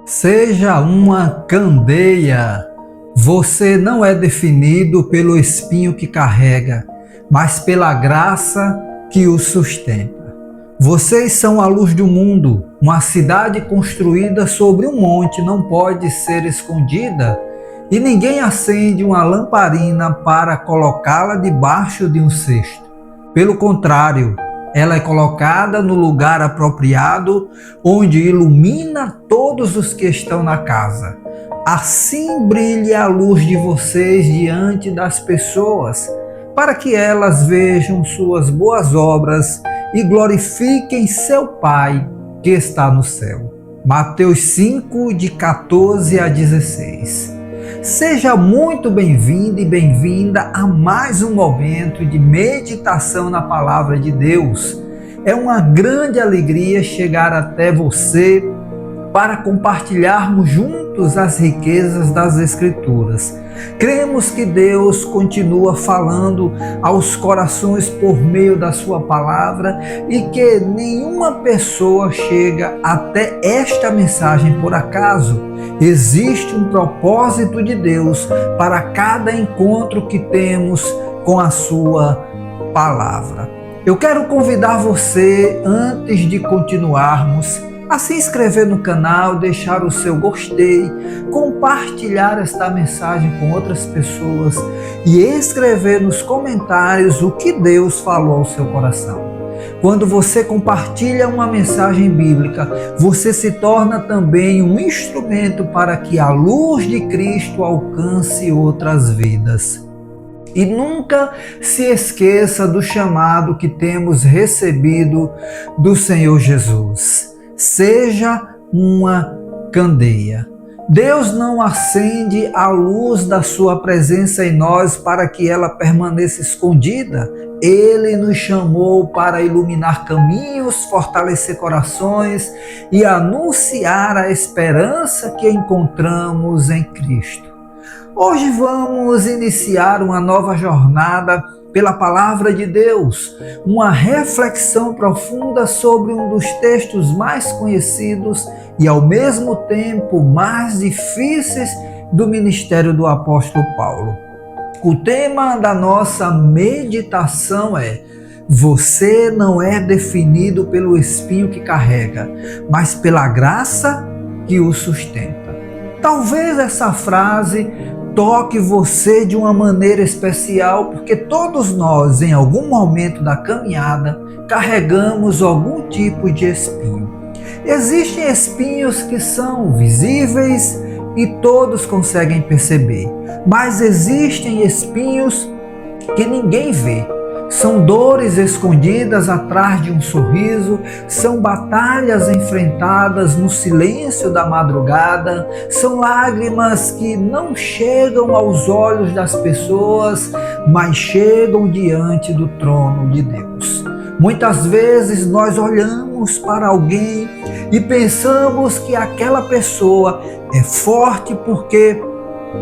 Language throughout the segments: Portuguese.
Seja uma candeia. Você não é definido pelo espinho que carrega, mas pela graça que o sustenta. Vocês são a luz do mundo. Uma cidade construída sobre um monte não pode ser escondida, e ninguém acende uma lamparina para colocá-la debaixo de um cesto. Pelo contrário, ela é colocada no lugar apropriado, onde ilumina todos os que estão na casa. Assim brilhe a luz de vocês diante das pessoas, para que elas vejam suas boas obras e glorifiquem seu Pai que está no céu. Mateus 5, de 14 a 16. Seja muito bem-vindo e bem-vinda a mais um momento de meditação na Palavra de Deus. É uma grande alegria chegar até você para compartilharmos juntos as riquezas das Escrituras. Cremos que Deus continua falando aos corações por meio da sua palavra e que nenhuma pessoa chega até esta mensagem por acaso. Existe um propósito de Deus para cada encontro que temos com a sua palavra. Eu quero convidar você, antes de continuarmos, a se inscrever no canal, deixar o seu gostei, compartilhar esta mensagem com outras pessoas e escrever nos comentários o que Deus falou ao seu coração. Quando você compartilha uma mensagem bíblica, você se torna também um instrumento para que a luz de Cristo alcance outras vidas. E nunca se esqueça do chamado que temos recebido do Senhor Jesus. Seja uma candeia. Deus não acende a luz da sua presença em nós para que ela permaneça escondida. Ele nos chamou para iluminar caminhos, fortalecer corações e anunciar a esperança que encontramos em Cristo. Hoje vamos iniciar uma nova jornada pela Palavra de Deus, uma reflexão profunda sobre um dos textos mais conhecidos e ao mesmo tempo mais difíceis do ministério do apóstolo Paulo. O tema da nossa meditação é: você não é definido pelo espinho que carrega, mas pela graça que o sustenta. Talvez essa frase toque você de uma maneira especial, porque todos nós, em algum momento da caminhada, carregamos algum tipo de espinho. Existem espinhos que são visíveis e todos conseguem perceber, mas existem espinhos que ninguém vê. São dores escondidas atrás de um sorriso, são batalhas enfrentadas no silêncio da madrugada, são lágrimas que não chegam aos olhos das pessoas, mas chegam diante do trono de Deus. Muitas vezes nós olhamos para alguém e pensamos que aquela pessoa é forte porque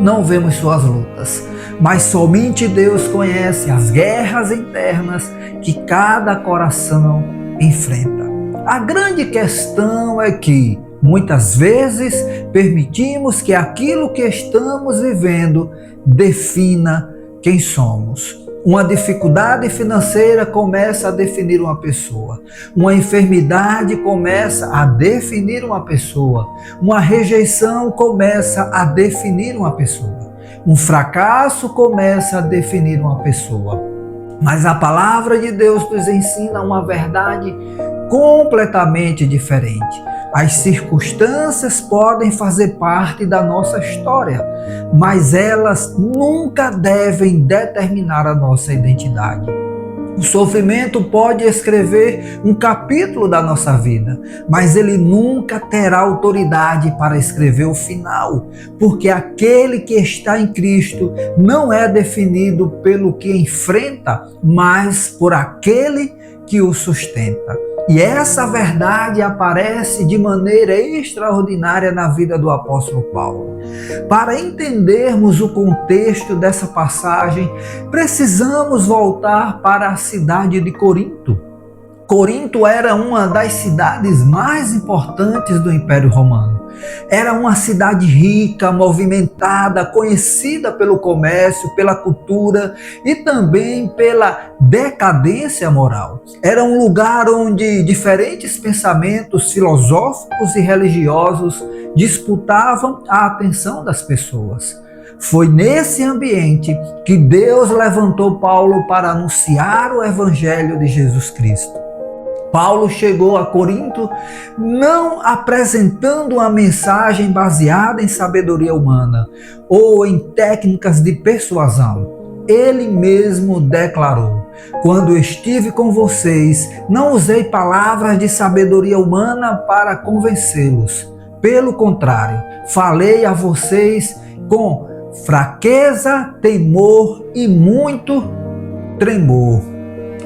não vemos suas lutas, mas somente Deus conhece as guerras internas que cada coração enfrenta. A grande questão é que muitas vezes permitimos que aquilo que estamos vivendo defina quem somos. Uma dificuldade financeira começa a definir uma pessoa. Uma enfermidade começa a definir uma pessoa. Uma rejeição começa a definir uma pessoa. Um fracasso começa a definir uma pessoa. Mas a palavra de Deus nos ensina uma verdade completamente diferente. As circunstâncias podem fazer parte da nossa história, mas elas nunca devem determinar a nossa identidade. O sofrimento pode escrever um capítulo da nossa vida, mas ele nunca terá autoridade para escrever o final, porque aquele que está em Cristo não é definido pelo que enfrenta, mas por aquele que o sustenta. E essa verdade aparece de maneira extraordinária na vida do apóstolo Paulo. Para entendermos o contexto dessa passagem, precisamos voltar para a cidade de Corinto. Corinto era uma das cidades mais importantes do Império Romano. Era uma cidade rica, movimentada, conhecida pelo comércio, pela cultura e também pela decadência moral. Era um lugar onde diferentes pensamentos filosóficos e religiosos disputavam a atenção das pessoas. Foi nesse ambiente que Deus levantou Paulo para anunciar o Evangelho de Jesus Cristo. Paulo chegou a Corinto não apresentando uma mensagem baseada em sabedoria humana ou em técnicas de persuasão. Ele mesmo declarou: quando estive com vocês, não usei palavras de sabedoria humana para convencê-los. Pelo contrário, falei a vocês com fraqueza, temor e muito tremor.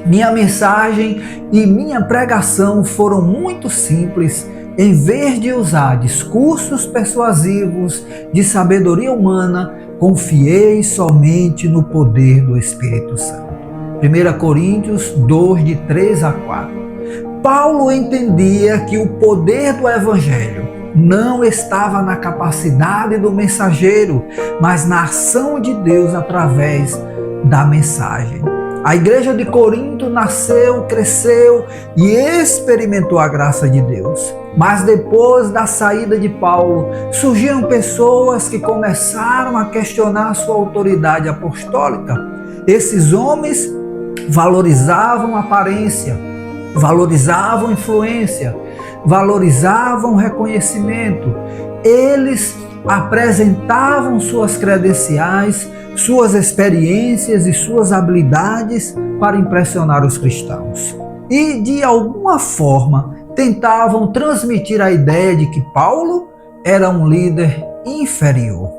Minha mensagem e minha pregação foram muito simples. Em vez de usar discursos persuasivos de sabedoria humana, confiei somente no poder do Espírito Santo. 1 Coríntios 2, de 3 a 4. Paulo entendia que o poder do Evangelho não estava na capacidade do mensageiro, mas na ação de Deus através da mensagem. A igreja de Corinto nasceu, cresceu e experimentou a graça de Deus. Mas depois da saída de Paulo, surgiram pessoas que começaram a questionar sua autoridade apostólica. Esses homens valorizavam aparência, valorizavam influência, valorizavam reconhecimento. Eles apresentavam suas credenciais, suas experiências e suas habilidades para impressionar os cristãos. E, de alguma forma, tentavam transmitir a ideia de que Paulo era um líder inferior.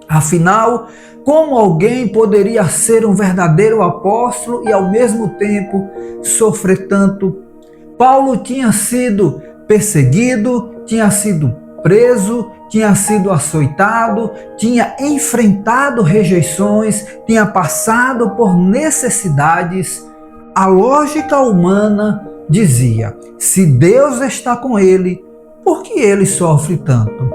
Afinal, como alguém poderia ser um verdadeiro apóstolo e, ao mesmo tempo, sofrer tanto? Paulo tinha sido perseguido, tinha sido preso, tinha sido açoitado, tinha enfrentado rejeições, tinha passado por necessidades. A lógica humana dizia: se Deus está com ele, por que ele sofre tanto?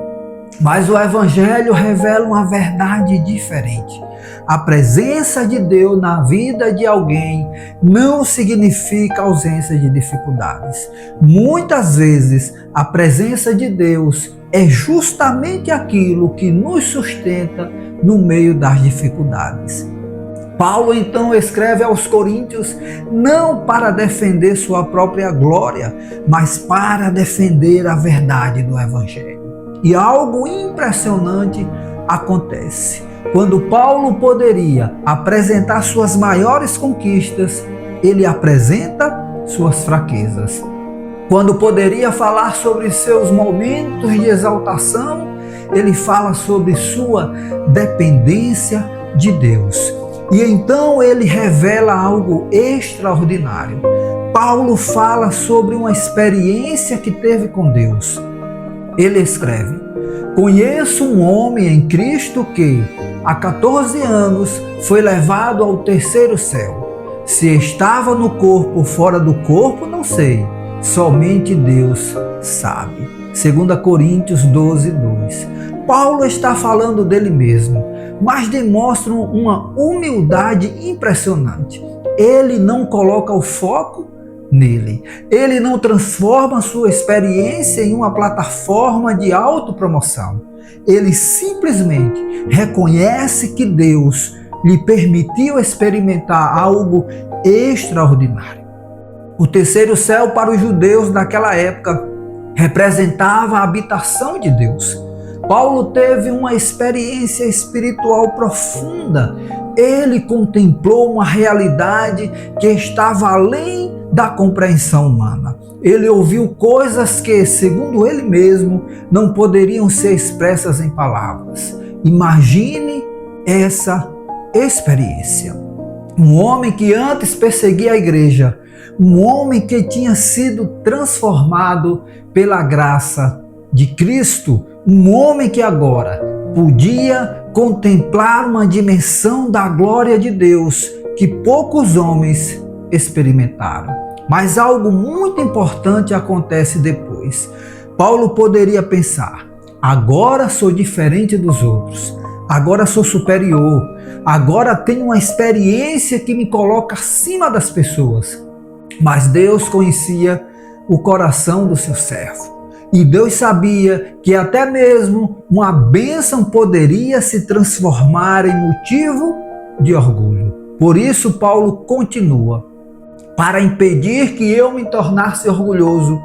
Mas o Evangelho revela uma verdade diferente. A presença de Deus na vida de alguém não significa ausência de dificuldades. Muitas vezes, a presença de Deus é justamente aquilo que nos sustenta no meio das dificuldades. Paulo então escreve aos Coríntios não para defender sua própria glória, mas para defender a verdade do Evangelho. E algo impressionante acontece. Quando Paulo poderia apresentar suas maiores conquistas, ele apresenta suas fraquezas. Quando poderia falar sobre seus momentos de exaltação, ele fala sobre sua dependência de Deus. E então ele revela algo extraordinário. Paulo fala sobre uma experiência que teve com Deus. Ele escreve: conheço um homem em Cristo que, há 14 anos, foi levado ao terceiro céu. Se estava no corpo ou fora do corpo, não sei. Somente Deus sabe. 2 Coríntios 12, 2. Paulo está falando dele mesmo, mas demonstra uma humildade impressionante. Ele não coloca o foco nele. Ele não transforma sua experiência em uma plataforma de autopromoção. Ele simplesmente reconhece que Deus lhe permitiu experimentar algo extraordinário. O terceiro céu para os judeus naquela época representava a habitação de Deus. Paulo teve uma experiência espiritual profunda. Ele contemplou uma realidade que estava além da compreensão humana. Ele ouviu coisas que, segundo ele mesmo, não poderiam ser expressas em palavras. Imagine essa experiência. Um homem que antes perseguia a igreja, um homem que tinha sido transformado pela graça de Cristo, um homem que agora podia contemplar uma dimensão da glória de Deus que poucos homens experimentaram. Mas algo muito importante acontece depois. Paulo poderia pensar: agora sou diferente dos outros, agora sou superior, agora tenho uma experiência que me coloca acima das pessoas. Mas Deus conhecia o coração do seu servo. E Deus sabia que até mesmo uma bênção poderia se transformar em motivo de orgulho. Por isso Paulo continua: para impedir que eu me tornasse orgulhoso,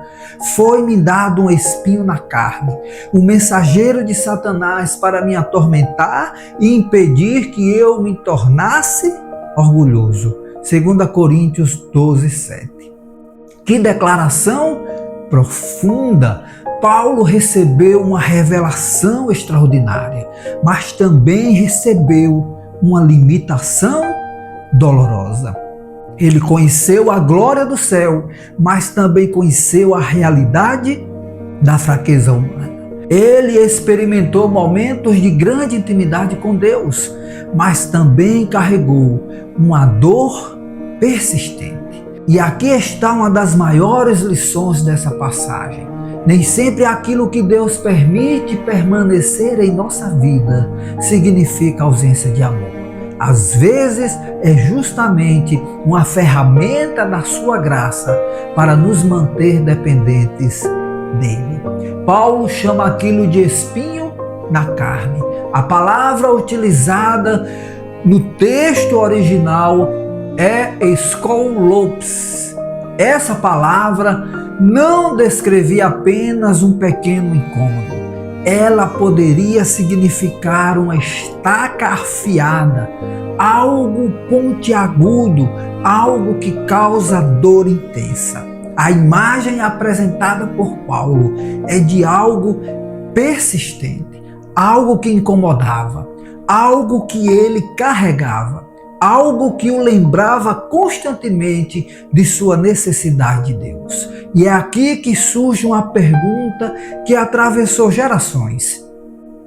foi-me dado um espinho na carne, um mensageiro de Satanás para me atormentar e impedir que eu me tornasse orgulhoso. 2 Coríntios 12, 7. Que declaração profunda! Paulo recebeu uma revelação extraordinária, mas também recebeu uma limitação dolorosa. Ele conheceu a glória do céu, mas também conheceu a realidade da fraqueza humana. Ele experimentou momentos de grande intimidade com Deus, mas também carregou uma dor persistente. E aqui está uma das maiores lições dessa passagem. Nem sempre aquilo que Deus permite permanecer em nossa vida significa ausência de amor. Às vezes é justamente uma ferramenta da sua graça para nos manter dependentes dele. Paulo chama aquilo de espinho na carne. A palavra utilizada no texto original é skolopes. Essa palavra não descrevia apenas um pequeno incômodo. Ela poderia significar uma estaca afiada, algo pontiagudo, algo que causa dor intensa. A imagem apresentada por Paulo é de algo persistente, algo que incomodava, algo que ele carregava, algo que o lembrava constantemente de sua necessidade de Deus. E é aqui que surge uma pergunta que atravessou gerações.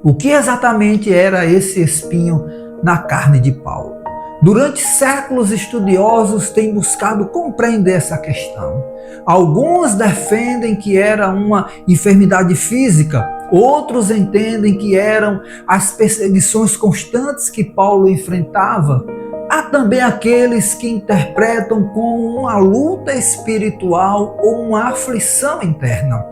O que exatamente era esse espinho na carne de Paulo? Durante séculos, estudiosos têm buscado compreender essa questão. Alguns defendem que era uma enfermidade física, outros entendem que eram as perseguições constantes que Paulo enfrentava. Há também aqueles que interpretam como uma luta espiritual ou uma aflição interna.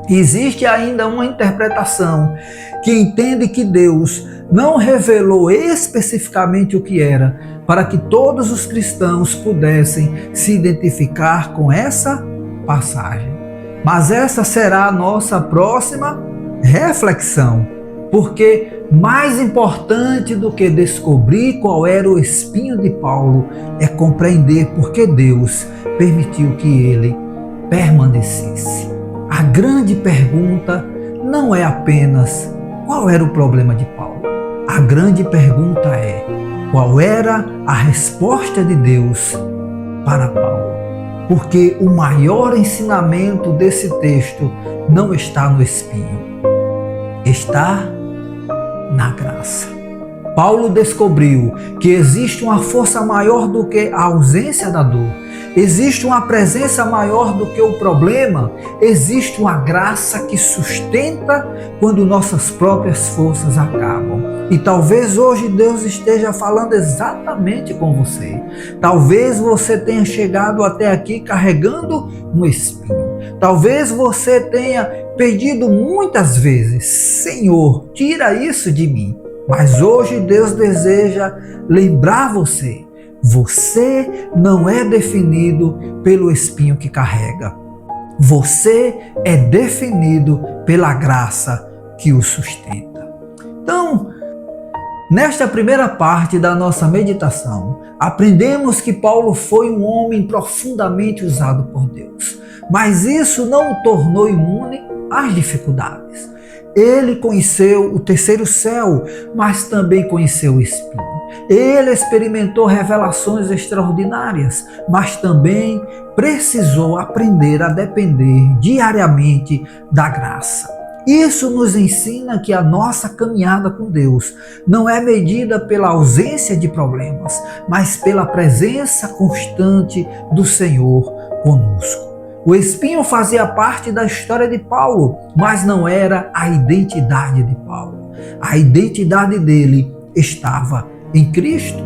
Existe ainda uma interpretação que entende que Deus não revelou especificamente o que era, para que todos os cristãos pudessem se identificar com essa passagem. Mas essa será a nossa próxima reflexão, porque mais importante do que descobrir qual era o espinho de Paulo é compreender por que Deus permitiu que ele permanecesse. A grande pergunta não é apenas qual era o problema de Paulo. A grande pergunta é qual era a resposta de Deus para Paulo. Porque o maior ensinamento desse texto não está no espinho, está na graça. Paulo descobriu que existe uma força maior do que a ausência da dor. Existe uma presença maior do que o problema. Existe uma graça que sustenta quando nossas próprias forças acabam. E talvez hoje Deus esteja falando exatamente com você. Talvez você tenha chegado até aqui carregando um espinho. Talvez você tenha pedido muitas vezes: Senhor, tira isso de mim. Mas hoje Deus deseja lembrar você: você não é definido pelo espinho que carrega. Você é definido pela graça que o sustenta. Então, nesta primeira parte da nossa meditação, aprendemos que Paulo foi um homem profundamente usado por Deus. Mas isso não o tornou imune às dificuldades. Ele conheceu o terceiro céu, mas também conheceu o espinho. Ele experimentou revelações extraordinárias, mas também precisou aprender a depender diariamente da graça. Isso nos ensina que a nossa caminhada com Deus não é medida pela ausência de problemas, mas pela presença constante do Senhor conosco. O espinho fazia parte da história de Paulo, mas não era a identidade de Paulo. A identidade dele estava em Cristo.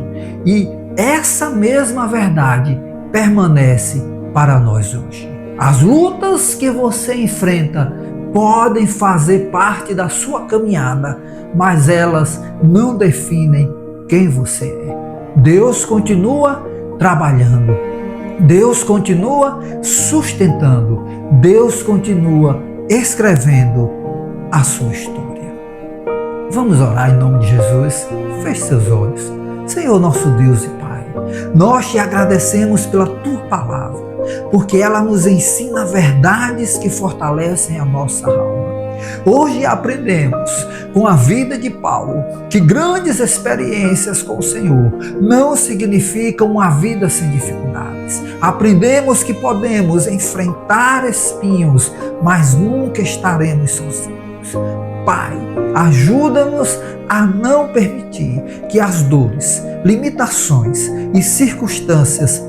E essa mesma verdade permanece para nós hoje. As lutas que você enfrenta podem fazer parte da sua caminhada, mas elas não definem quem você é. Deus continua trabalhando. Deus continua sustentando. Deus continua escrevendo a sua história. Vamos orar em nome de Jesus. Feche seus olhos. Senhor nosso Deus e Pai, nós te agradecemos pela tua palavra, porque ela nos ensina verdades que fortalecem a nossa alma. Hoje aprendemos com a vida de Paulo que grandes experiências com o Senhor não significam uma vida sem dificuldades. Aprendemos que podemos enfrentar espinhos, mas nunca estaremos sozinhos. Pai, ajuda-nos a não permitir que as dores, limitações e circunstâncias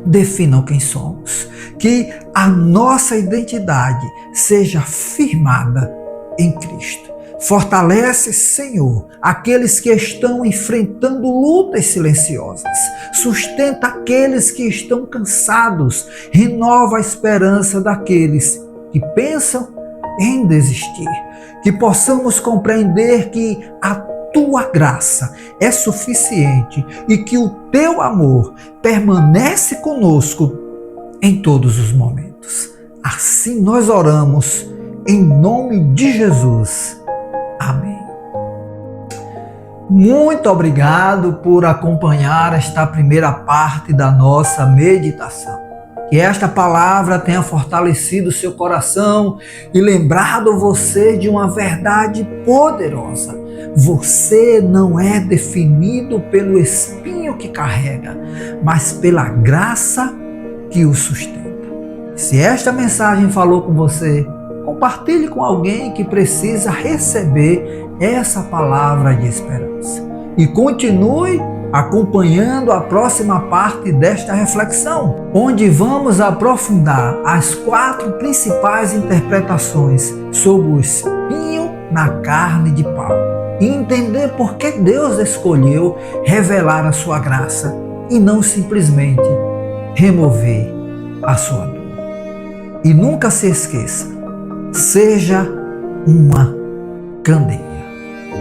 definam quem somos. Que a nossa identidade seja firmada em Cristo. Fortalece, Senhor, aqueles que estão enfrentando lutas silenciosas. Sustenta aqueles que estão cansados. Renova a esperança daqueles que pensam em desistir. Que possamos compreender que a tua graça é suficiente e que o teu amor permanece conosco em todos os momentos. Assim nós oramos em nome de Jesus. Amém. Muito obrigado por acompanhar esta primeira parte da nossa meditação. Que esta palavra tenha fortalecido o seu coração e lembrado você de uma verdade poderosa. Você não é definido pelo espinho que carrega, mas pela graça que o sustenta. Se esta mensagem falou com você, compartilhe com alguém que precisa receber essa palavra de esperança. E continue acompanhando a próxima parte desta reflexão, onde vamos aprofundar as 4 principais interpretações sobre o espinho na carne de Paulo e entender por que Deus escolheu revelar a sua graça e não simplesmente remover a sua dor. E nunca se esqueça, seja uma candeia.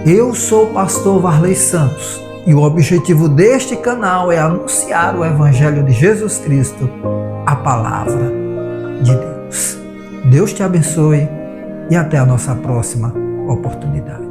Eu sou o pastor Varley Santos e o objetivo deste canal é anunciar o Evangelho de Jesus Cristo, a palavra de Deus. Deus te abençoe e até a nossa próxima oportunidade.